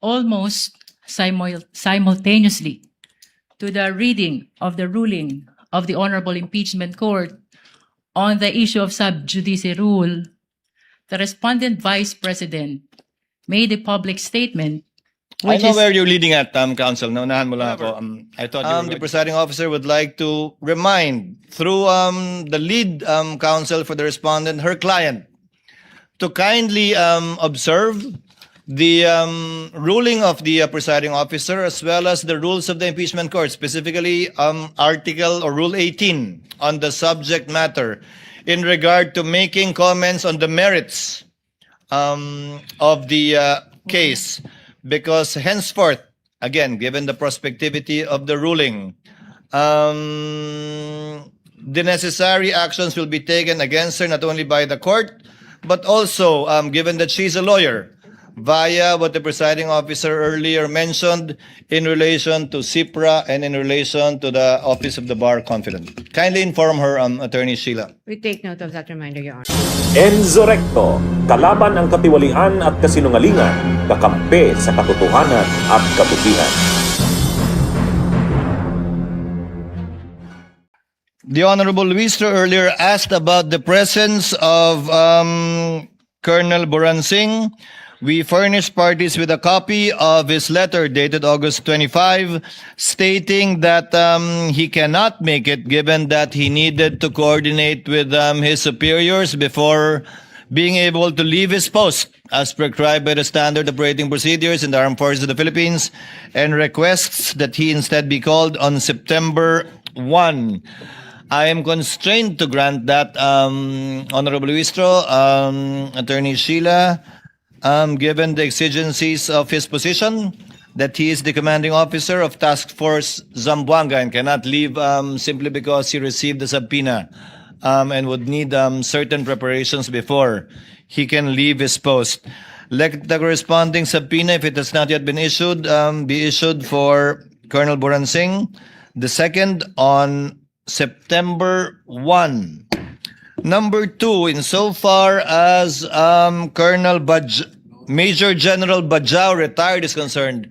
almost simultaneously to the reading of the ruling of the Honorable Impeachment Court on the issue of sub judice rule, the respondent Vice President made a public statement. I know where you're leading at, Counsel. Naunahan mo lang ako. I thought the presiding officer would like to remind, through the lead counsel for the respondent, her client, to kindly observe the ruling of the presiding officer as well as the rules of the impeachment court, specifically Article or Rule 18 on the subject matter in regard to making comments on the merits of the case. Because henceforth, again, given the prospectivity of the ruling, the necessary actions will be taken against her not only by the court, but also, given that she's a lawyer, via what the presiding officer earlier mentioned in relation to CIPRA and in relation to the Office of the Bar Confident. Kindly inform her, Attorney Sheila. We take note of that reminder, Your Honor. Enzorecto, kalaban ang katiwalian at kasinungalingan, kakampi sa katotohanan at kabutihan. The Honorable Luistro earlier asked about the presence of Colonel Boransing. We furnished parties with a copy of his letter dated August 25, stating that he cannot make it given that he needed to coordinate with his superiors before being able to leave his post as prescribed by the standard operating procedures in the Armed Forces of the Philippines, and requests that he instead be called on September 1. I am constrained to grant that, Honorable Luistro, Attorney Sheila, given the exigencies of his position, that he is the commanding officer of Task Force Zamboanga and cannot leave simply because he received the subpoena and would need certain preparations before he can leave his post. Let the corresponding subpoena, if it has not yet been issued, be issued for Colonel Boransing, the second on September 1. Number 2, insofar as Major General Bajao retired is concerned,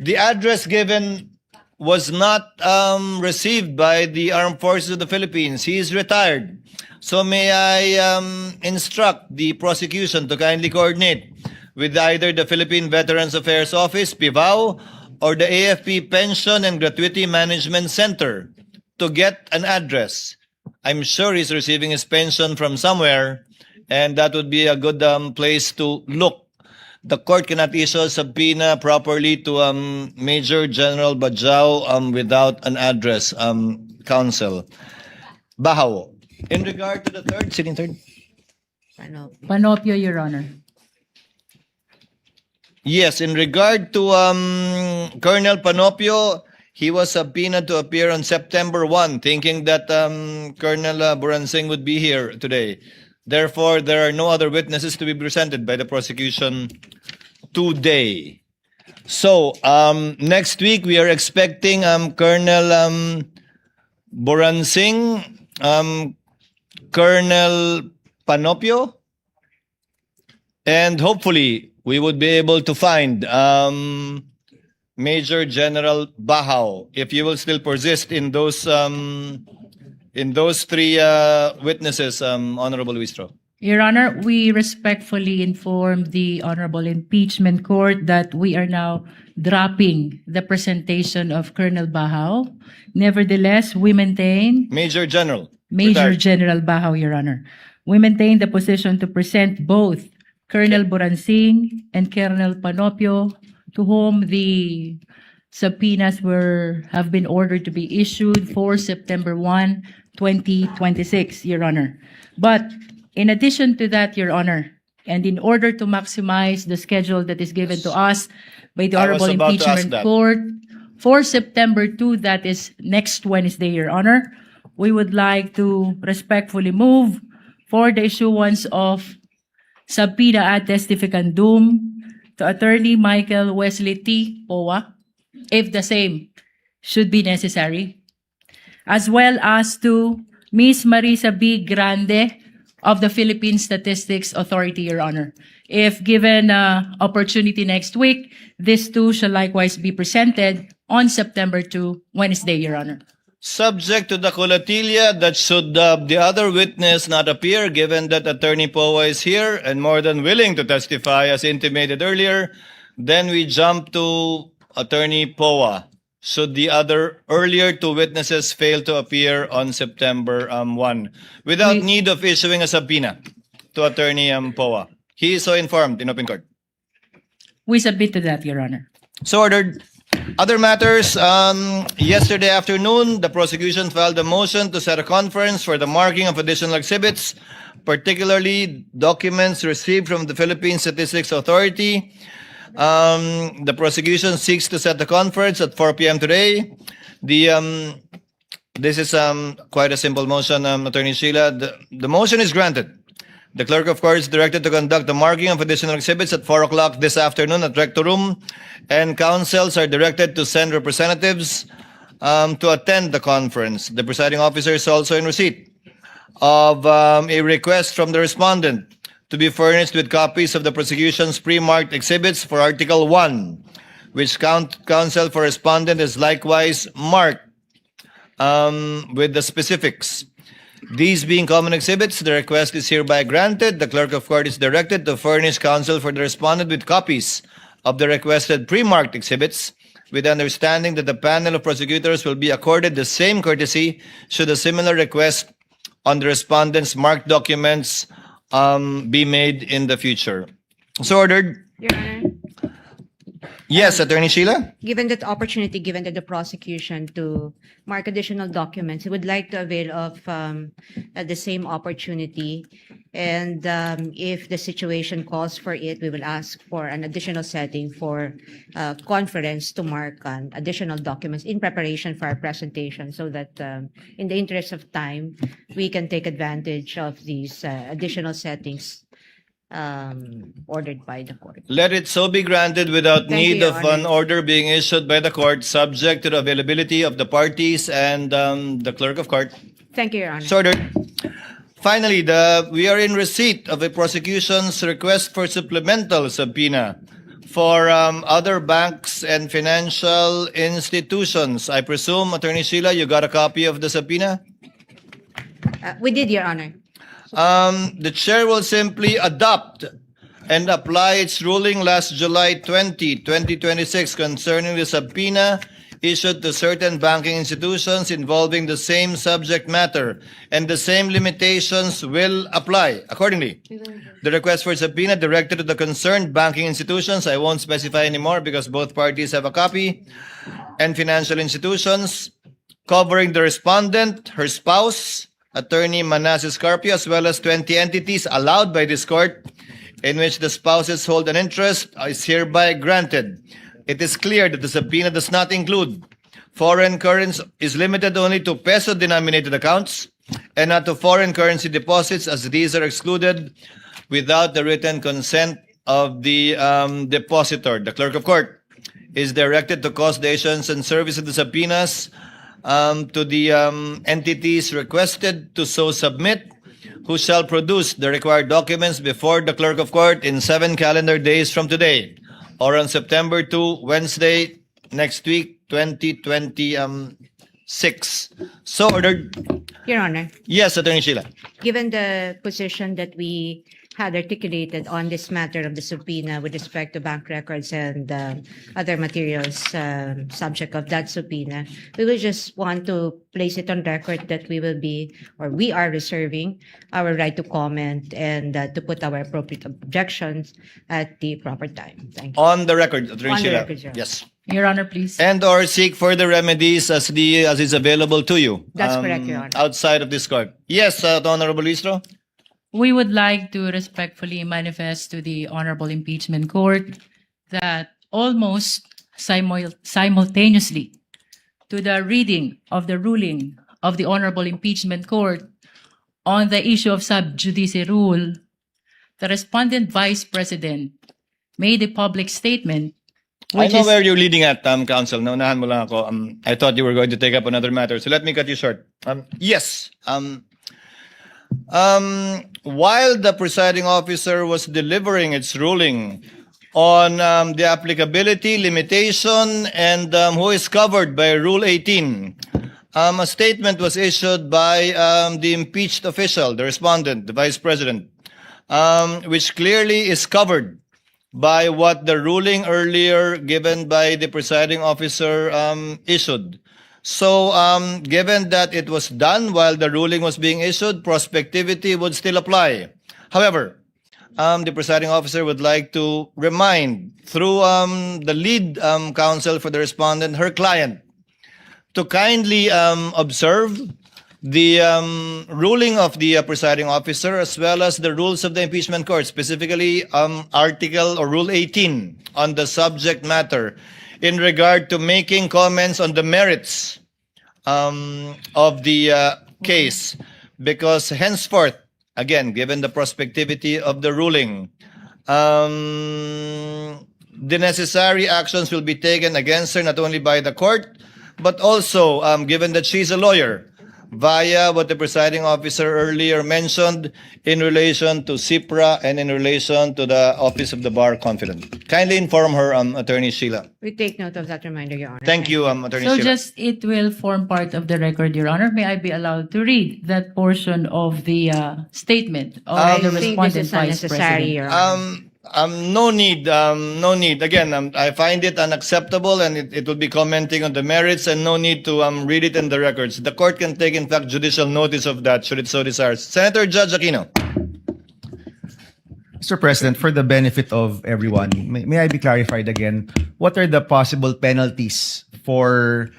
the address given was not received by the Armed Forces of the Philippines. He is retired. So may I instruct the prosecution to kindly coordinate with either the Philippine Veterans Affairs Office, PIVAO, or the AFP Pension and Gratuity Management Center to get an address. I'm sure he's receiving his pension from somewhere, and that would be a good place to look. The court cannot issue a subpoena properly to Major General Bajao without an address, counsel. Bahaw. In regard to the third, sitting third? Panopio, Your Honor. Yes, in regard to Colonel Panopio, he was subpoenaed to appear on September 1, thinking that Colonel Boransing would be here today. Therefore, there are no other witnesses to be presented by the prosecution today. So, next week, we are expecting Colonel Boransing, Colonel Panopio, and hopefully, we would be able to find Major General Bahaw, if you will still persist in those three witnesses, Honorable Luistro. Your Honor, we respectfully inform the Honorable Impeachment Court that we are now dropping the presentation of Colonel Bahaw. Nevertheless, we maintain Major General. Major Retired. General Bahaw, Your Honor. We maintain the position to present both Colonel Boransing and Colonel Panopio, to whom the subpoenas have been ordered to be issued for September 1, 2026, Your Honor. But in addition to that, Your Honor, and in order to maximize the schedule that is given to us by the I was Honorable about to ask Impeachment that. Court, for September 2, that is next Wednesday, Your Honor, we would like to respectfully move for the issuance of subpoena ad testificandum to Attorney Michael Wesley T. Powa, if the same should be necessary, as well as to Ms. Marisa B. Grande of the Philippine Statistics Authority, Your Honor. If given opportunity next week, this too shall likewise be presented on September 2, Wednesday, Your Honor. Subject to the colatilia that should the other witness not appear, given that Attorney Poa is here and more than willing to testify as intimated earlier, then we jump to Attorney Poa. Should the other earlier two witnesses fail to appear on September 1, without need of issuing a subpoena to Attorney Poa. He is so informed in open court. We submit to that, Your Honor. So ordered. Other matters, yesterday afternoon, the prosecution filed a motion to set a conference for the marking of additional exhibits, particularly documents received from the Philippine Statistics Authority. The prosecution seeks to set the conference at 4 p.m. today. This is quite a simple motion, Attorney Sheila. The motion is granted. The clerk of court is directed to conduct the marking of additional exhibits at 4 o'clock this afternoon at Recto Room, and counsels are directed to send representatives to attend the conference. The presiding officer is also in receipt of a request from the respondent to be furnished with copies of the prosecution's pre-marked exhibits for Article 1, which counsel for respondent is likewise marked with the specifics. These being common exhibits, the request is hereby granted. The clerk of court is directed to furnish counsel for the respondent with copies of the requested pre-marked exhibits, with understanding that the panel of prosecutors will be accorded the same courtesy should a similar request on the respondent's marked documents be made in the future. So ordered. Your Honor, Yes, Attorney Sheila? given that opportunity given to the prosecution to mark additional documents, we would like to avail of the same opportunity. And if the situation calls for it, we will ask for an additional setting for conference to mark additional documents in preparation for our presentation, so that in the interest of time, we can take advantage of these additional settings ordered by the court. Let it so be granted without Thank you, need Your of Honor. an order being issued by the court, subject to the availability of the parties and the clerk of court. Thank you, Your Honor. So ordered. Finally, we are in receipt of a prosecution's request for supplemental subpoena for other banks and financial institutions. I presume, Attorney Sheila, you got a copy of the subpoena? We did, Your Honor. The chair will simply adopt and apply its ruling last July 20, 2026 concerning the subpoena issued to certain banking institutions involving the same subject matter, and the same limitations will apply accordingly. The request for subpoena directed to the concerned banking institutions, I won't specify anymore because both parties have a copy, and financial institutions covering the respondent, her spouse, Attorney Manasseh Carpio, as well as 20 entities allowed by this court in which the spouses hold an interest, is hereby granted. It is clear that the subpoena does not include foreign currency, is limited only to peso-denominated accounts and not to foreign currency deposits, as these are excluded without the written consent of the depositor. The clerk of court is directed to cause the issuance and service of the subpoenas to the entities requested to so submit, who shall produce the required documents before the clerk of court in 7 calendar days from today, or on September 2, Wednesday, next week, 2026. So ordered. Your Honor, Yes, Attorney Sheila. given the position that we had articulated on this matter of the subpoena with respect to bank records and other materials subject of that subpoena, we will just want to place it on record that we will be, or we are reserving our right to comment and to put our appropriate objections at the proper time. Thank you. On the record, Attorney On the Sheila. record, Your Honor. Yes. Your Honor, please. And or seek further remedies as is available to you. That's correct, Your Honor. Outside of this court. Yes, Honorable Listro. We would like to respectfully manifest to the Honorable Impeachment Court that almost simultaneously to the reading of the ruling of the Honorable Impeachment Court on the issue of sub judice rule, the respondent Vice President made a public statement I which know is where you're leading at, Counsel. Naunahan mo lang ako. I thought you were going to take up another matter, so let me cut you short. Yes. While the presiding officer was delivering its ruling on the applicability, limitation, and who is covered by Rule 18, a statement was issued by the impeached official, the respondent, the vice president, which clearly is covered by what the ruling earlier given by the presiding officer issued. So, given that it was done while the ruling was being issued, prospectivity would still apply. However, the presiding officer would like to remind, through the lead counsel for the respondent, her client, to kindly observe the ruling of the presiding officer as well as the rules of the impeachment court, specifically Article or Rule 18 on the subject matter in regard to making comments on the merits of the case, because henceforth, again, given the prospectivity of the ruling, the necessary actions will be taken against her not only by the court, but also, given that she's a lawyer, via what the presiding officer earlier mentioned in relation to CIPRA and in relation to the Office of the Bar Confident. Kindly inform her, Attorney Sheila. We take note of that reminder, Your Honor. Thank you, Attorney So Sheila. just, it will form part of the record, Your Honor. May I be allowed to read that portion of the statement of I the think respondent this is vice unnecessary, president? Your Honor. No need. Again, I find it unacceptable, and it will be commenting on the merits, and no need to read it in the records. The court can take, in fact, judicial notice of that, should it so desire. Senator Judge Aquino. Mr. President, for the benefit of everyone, may I be clarified again, what are the possible penalties for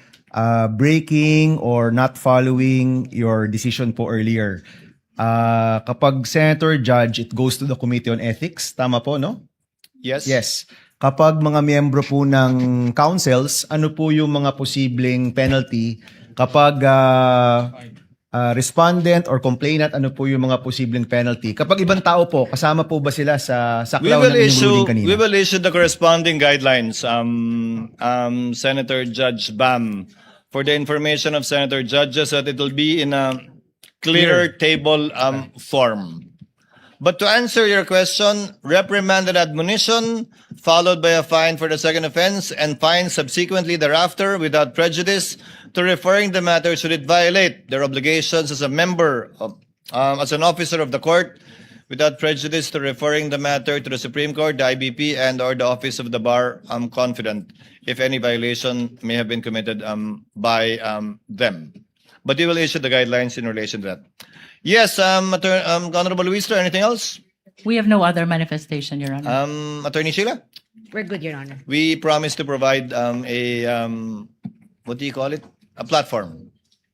breaking or not following your decision po earlier? Kapag Senator Judge, it goes to the Committee on Ethics. Tama po, no? Yes? Yes. Kapag mga miyembro po ng councils, ano po yung mga posibleng penalty? Kapag respondent or complainant, ano po yung mga posibleng penalty? Kapag ibang tao po, kasama po ba sila sa saklaw ng inyong ruling kanina? We will issue the corresponding guidelines, Senator Judge Bam, for the information of Senator Judges, that it will be in a clear table form. But to answer your question, reprimand and admonition, followed by a fine for the second offense, and fine subsequently thereafter without prejudice to referring the matter should it violate their obligations as a member of, as an officer of the court, without prejudice to referring the matter to the Supreme Court, the IBP, and or the Office of the Bar, confident if any violation may have been committed by them. But we will issue the guidelines in relation to that. Yes, Honorable Luistro, anything else? We have no other manifestation, Your Honor. Attorney Sheila? We're good, Your Honor. We promise to provide what do you call it? A platform,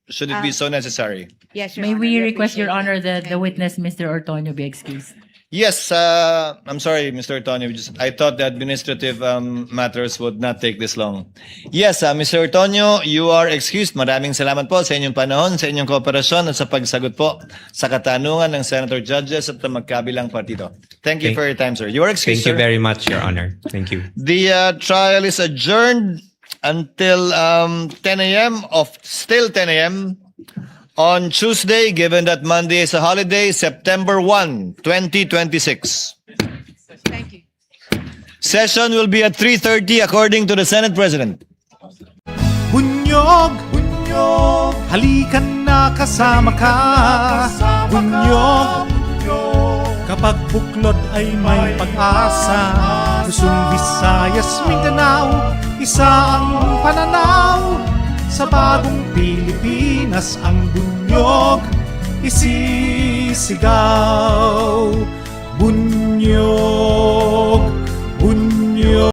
should it be so necessary. Yes, Your May Honor. we request, Your appreciate Honor, that. that the witness, Mr. Ortonio, be excused? Yes, I'm sorry, Mr. Ortonio. I thought the administrative matters would not take this long. Yes, Mr. Ortonio, you are excused. Maraming salamat po sa inyong panahon, sa inyong kooperasyon at sa pagsagot po sa katanungan ng Senator Judges at ng magkabilang partido. Thank you for your time, sir. You are excused, Thank you sir. very much, Your Honor. Thank you. The trial is adjourned until 10 a.m. Still 10 a.m. on Tuesday, given that Monday is a holiday, September 1, 2026. Thank you. Session will be at 3:30 according to the Senate President. Bunyog, bunyog, halikan na kasama ka. Bunyog, kapag buklod ay may pag-asa. Luzon, Visayas, Mindanao, isa ang pananaw. Sa bagong Pilipinas ang bunyog isisigaw. Bunyog